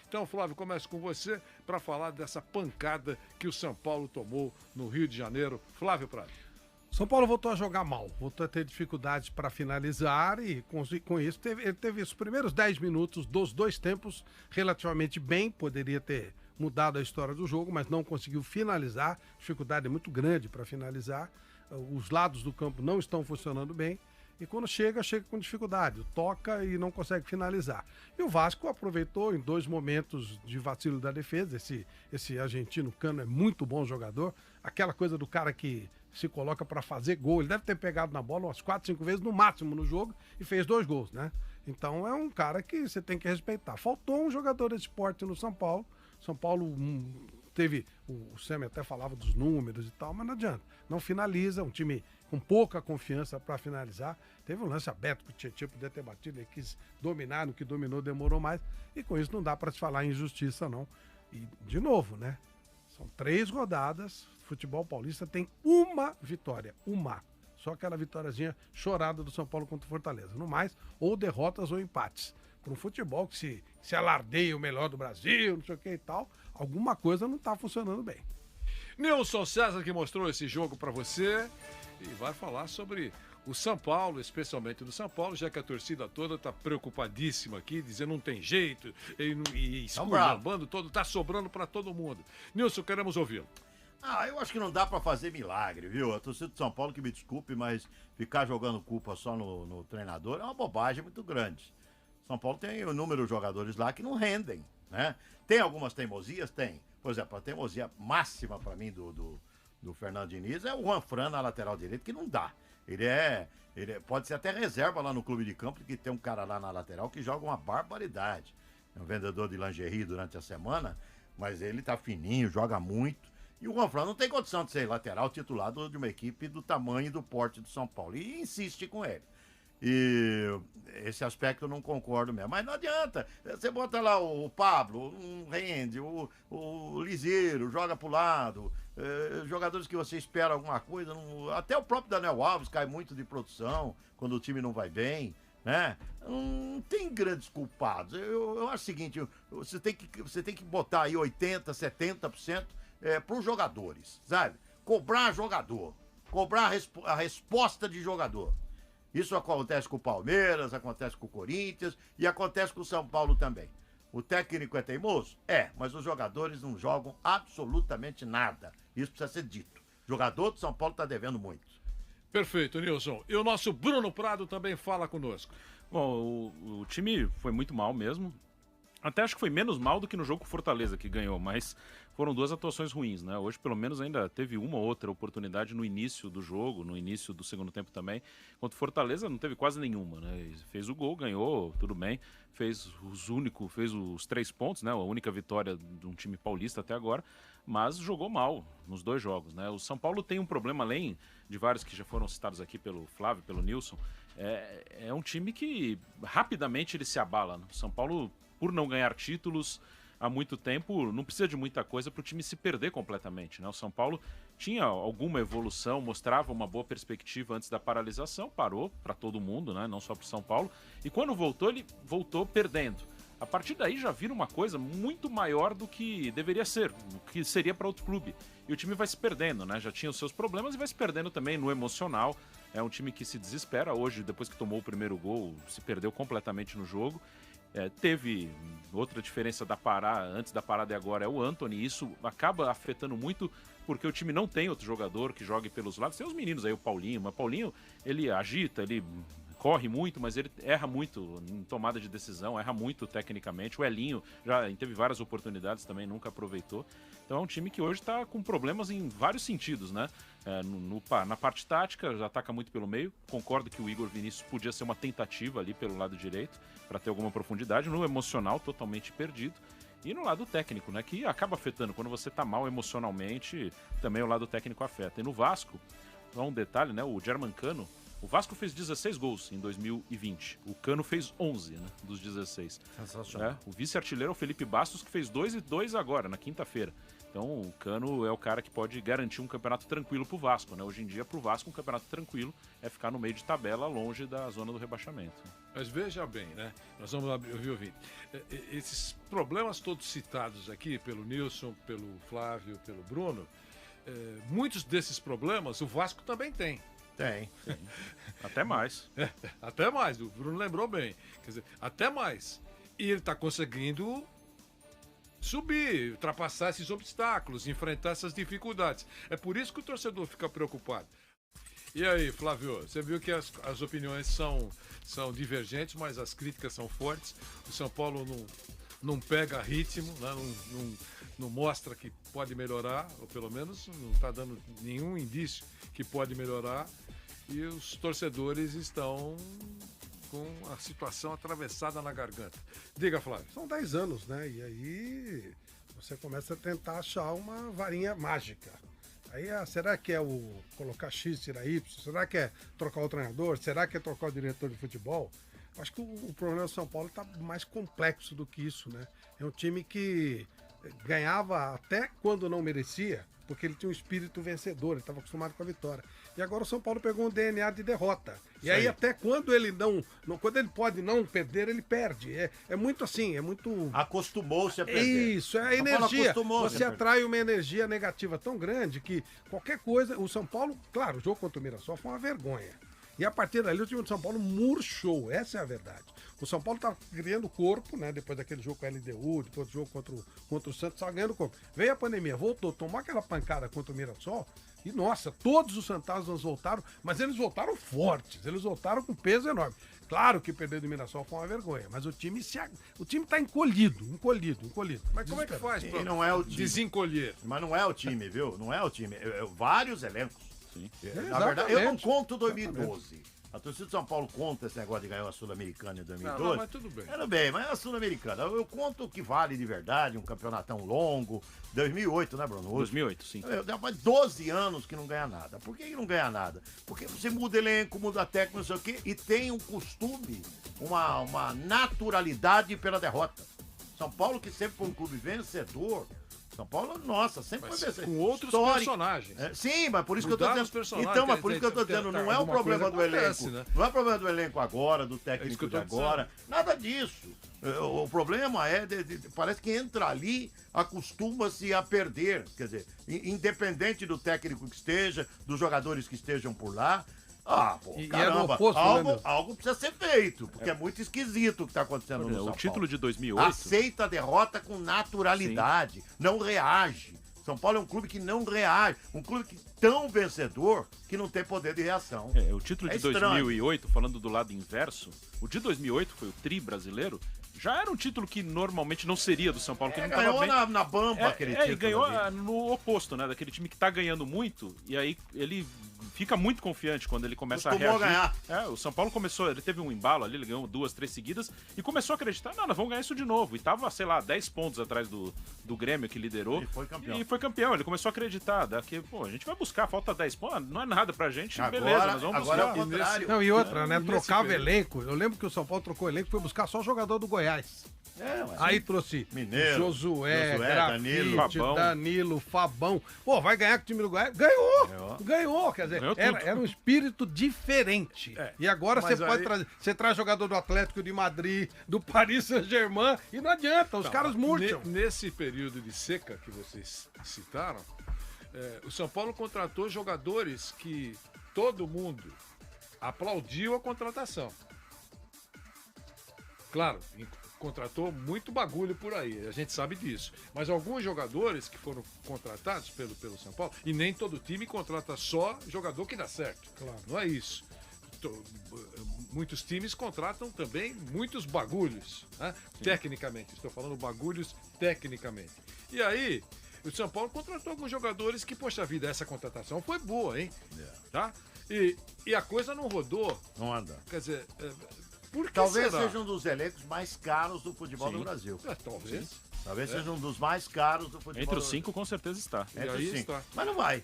Então, Flávio, começo com você para falar dessa pancada que o São Paulo tomou no Rio de Janeiro. Flávio Prado. São Paulo voltou a jogar mal, voltou a ter dificuldades para finalizar e com isso ele teve os primeiros 10 minutos dos dois tempos relativamente bem, poderia ter mudado a história do jogo, mas não conseguiu finalizar, dificuldade muito grande para finalizar, os lados do campo não estão funcionando bem e quando chega com dificuldade, toca e não consegue finalizar. E o Vasco aproveitou em dois momentos de vacilo da defesa, esse argentino Cano é muito bom jogador, aquela coisa do cara que se coloca para fazer gol, ele deve ter pegado na bola umas 4, 5 vezes no máximo no jogo e fez 2 gols, né? Então é um cara que você tem que respeitar. Faltou um jogador desse porte no São Paulo. São Paulo teve, o Sam até falava dos números e tal, mas não adianta. Não finaliza, um time com pouca confiança para finalizar. Teve um lance aberto que o Tietchan podia ter batido, ele quis dominar, no que dominou demorou mais. E com isso não dá para se falar em injustiça, não. E, de novo, né? São 3 rodadas, futebol paulista tem uma vitória, uma. Só aquela vitóriazinha chorada do São Paulo contra o Fortaleza. No mais, ou derrotas ou empates. Para um futebol que se alardeia o melhor do Brasil, não sei o que e tal, alguma coisa não está funcionando bem. Nilson César que mostrou esse jogo para você e vai falar sobre o São Paulo, especialmente do São Paulo, já que a torcida toda está preocupadíssima aqui, dizendo não tem jeito, e esculhambando todo, tá sobrando para todo mundo. Nilson, queremos ouvi-lo. Eu acho que não dá pra fazer milagre, viu? A torcida do São Paulo, que me desculpe, mas ficar jogando culpa só no treinador é uma bobagem muito grande. São Paulo tem o número de jogadores lá que não rendem, né? Tem algumas teimosias? Tem. Por exemplo, a teimosia máxima pra mim do Fernando Diniz é o Juan Fran na lateral direita, que não dá. Ele pode ser até reserva lá no clube de campo, porque tem um cara lá na lateral que joga uma barbaridade. É um vendedor de lingerie durante a semana, mas ele tá fininho, joga muito. E o Juan Fran não tem condição de ser lateral titular de uma equipe do tamanho e do porte do São Paulo. E insiste com ele. E esse aspecto eu não concordo mesmo. Mas não adianta. Você bota lá o Pablo, um rende, o Liseiro, joga pro lado. Jogadores que você espera alguma coisa. Até o próprio Daniel Alves cai muito de produção quando o time não vai bem. Né? Não tem grandes culpados. Eu acho o seguinte: você tem que botar aí 80%, 70% para os jogadores, sabe? Cobrar jogador. Cobrar a resposta de jogador. Isso acontece com o Palmeiras, acontece com o Corinthians e acontece com o São Paulo também. O técnico é teimoso? Mas os jogadores não jogam absolutamente nada. Isso precisa ser dito. O jogador do São Paulo está devendo muito. Perfeito, Nilson. E o nosso Bruno Prado também fala conosco. Bom, o time foi muito mal mesmo. Até acho que foi menos mal do que no jogo com o Fortaleza, que ganhou, mas foram 2 atuações ruins, né? Hoje, pelo menos, ainda teve uma ou outra oportunidade no início do jogo, no início do segundo tempo também. Contra o Fortaleza não teve quase nenhuma, né? Fez o gol, ganhou, tudo bem. Fez os 3 pontos, né? A única vitória de um time paulista até agora, mas jogou mal nos 2 jogos, né? O São Paulo tem um problema, além de vários que já foram citados aqui pelo Flávio, pelo Nilson, é um time que rapidamente ele se abala, né? O São Paulo, por não ganhar títulos há muito tempo, não precisa de muita coisa para o time se perder completamente, né? O São Paulo tinha alguma evolução, mostrava uma boa perspectiva antes da paralisação, parou para todo mundo, né? Não só para o São Paulo, e quando voltou, ele voltou perdendo. A partir daí já vira uma coisa muito maior do que deveria ser, do que seria para outro clube. E o time vai se perdendo, né? Já tinha os seus problemas e vai se perdendo também no emocional. É um time que se desespera. Hoje, depois que tomou o primeiro gol, se perdeu completamente no jogo. Teve outra diferença antes da parada e agora é o Antony. Isso acaba afetando muito porque o time não tem outro jogador que jogue pelos lados. Tem os meninos aí, o Paulinho, mas o Paulinho ele agita, ele corre muito, mas ele erra muito em tomada de decisão, erra muito tecnicamente. O Elinho já teve várias oportunidades também, nunca aproveitou. Então é um time que hoje está com problemas em vários sentidos, né? Na parte tática, já ataca muito pelo meio. Concordo que o Igor Vinícius podia ser uma tentativa ali pelo lado direito, para ter alguma profundidade. No emocional, totalmente perdido. E no lado técnico, né? Que acaba afetando. Quando você tá mal emocionalmente, também o lado técnico afeta. E no Vasco, só um detalhe, né? O Germancano O Vasco fez 16 gols em 2020. O Cano fez 11, né, dos 16. Sensacional. O vice-artilheiro é o Felipe Bastos, que fez 2 e 2 agora, na quinta-feira. Então o Cano é o cara que pode garantir um campeonato tranquilo pro Vasco, né? Hoje em dia, pro Vasco, um campeonato tranquilo é ficar no meio de tabela, longe da zona do rebaixamento. Mas veja bem, né? Nós vamos ouvir o vídeo. Esses problemas todos citados aqui pelo Nilson, pelo Flávio, pelo Bruno, muitos desses problemas o Vasco também tem. Tem. Até mais. Até mais, o Bruno lembrou bem. Quer dizer, até mais. E ele está conseguindo subir, ultrapassar esses obstáculos, enfrentar essas dificuldades. É por isso que o torcedor fica preocupado. E aí, Flávio, você viu que as opiniões são divergentes, mas as críticas são fortes. O São Paulo não pega ritmo, né? não mostra que pode melhorar, ou pelo menos não está dando nenhum indício que pode melhorar. E os torcedores estão com a situação atravessada na garganta. Diga, Flávio. São 10 anos, né? E aí você começa a tentar achar uma varinha mágica. Aí, será que é o colocar X, tirar Y? Será que é trocar o treinador? Será que é trocar o diretor de futebol? Acho que o problema do São Paulo está mais complexo do que isso, né? É um time que ganhava até quando não merecia, porque ele tinha um espírito vencedor, ele estava acostumado com a vitória. E agora o São Paulo pegou um DNA de derrota. E aí até quando ele quando ele pode não perder, ele perde. É muito assim, é muito... Acostumou-se a perder. Isso, é a energia. Você atrai uma energia negativa tão grande que qualquer coisa... O São Paulo, claro, o jogo contra o Mirassol foi uma vergonha. E a partir dali o time do São Paulo murchou, essa é a verdade. O São Paulo estava criando corpo, né? Depois daquele jogo com a LDU, depois do jogo contra o Santos, estava ganhando corpo. Veio a pandemia, voltou, tomou aquela pancada contra o Mirassol e, nossa, todos os fantasmas voltaram, mas eles voltaram fortes, eles voltaram com peso enorme. Claro que perder do Mirassol foi uma vergonha, mas o time está encolhido. Mas como é que faz para não é o time. Desencolher? Mas não é o time, viu? Não é o time. Vários elencos. Sim. Na verdade, eu não conto 2012. A torcida de São Paulo conta esse negócio de ganhar a Sul-Americana em 2012. Não, mas tudo bem. Era bem, mas a Sul-Americana. Eu conto o que vale de verdade, um campeonatão longo. 2008, né, Bruno? 2008, sim. Faz 12 anos que não ganha nada. Por que não ganha nada? Porque você muda elenco, muda técnico, não sei o quê, e tem um costume, uma naturalidade pela derrota. São Paulo, que sempre foi um clube vencedor. São Paulo, nossa, sempre foi vencedor. Com outros personagens. Sim, mas por isso que eu tô dizendo. Então, mas por isso que eu tô dizendo, não é o problema do elenco. Né? Não é o problema do elenco agora, do técnico de agora. Nada disso. O problema parece que entra ali, acostuma-se a perder. Quer dizer, independente do técnico que esteja, dos jogadores que estejam por lá. Caramba, oposto, algo precisa ser feito, porque é muito esquisito o que está acontecendo no São Paulo. O título de 2008... Aceita a derrota com naturalidade, não reage. São Paulo é um clube que não reage, um clube tão vencedor que não tem poder de reação. O título de 2008, falando do lado inverso, o de 2008 foi o tri brasileiro, já era um título que normalmente não seria do São Paulo, que não ganhou bem. na bamba aquele título. E ganhou no oposto, né? Daquele time que tá ganhando muito, e aí ele fica muito confiante quando ele começa a reagir. Ganhar. O São Paulo começou, ele teve um embalo ali, ele ganhou 2, 3 seguidas, e começou a acreditar, nós vamos ganhar isso de novo. E tava, sei lá, 10 pontos atrás do Grêmio, que liderou. E foi campeão. Ele começou a acreditar, daqui, a gente vai buscar, falta 10 pontos, não é nada pra gente, beleza, nós vamos buscar. Agora é o contrário. Não, e outra, né? Trocava elenco. Eu lembro que o São Paulo trocou elenco e foi buscar só jogador do Goiás. Aí trouxe Mineiro, Josué, Grafite, Danilo, Fabão. Vai ganhar com o time do Goiás? Ganhou. Quer dizer, era um espírito diferente. E agora você traz jogador do Atlético de Madrid, do Paris Saint-Germain, e não adianta, os caras murcham. Nesse período de seca que vocês citaram, o São Paulo contratou jogadores que todo mundo aplaudiu a contratação. Claro, contratou muito bagulho por aí, a gente sabe disso. Mas alguns jogadores que foram contratados pelo São Paulo, e nem todo time contrata só jogador que dá certo. Claro. Não é isso. Muitos times contratam também muitos bagulhos, né? Tecnicamente. Estou falando bagulhos tecnicamente. E aí, o São Paulo contratou alguns jogadores que, poxa vida, essa contratação foi boa, hein? Tá? E a coisa não rodou. Não anda. Quer dizer... Por que talvez será? seja um dos elencos mais caros do futebol do Brasil. Talvez. Talvez seja um dos mais caros do futebol. Entre os 5, com certeza está. Entre os 5. Mas não vai.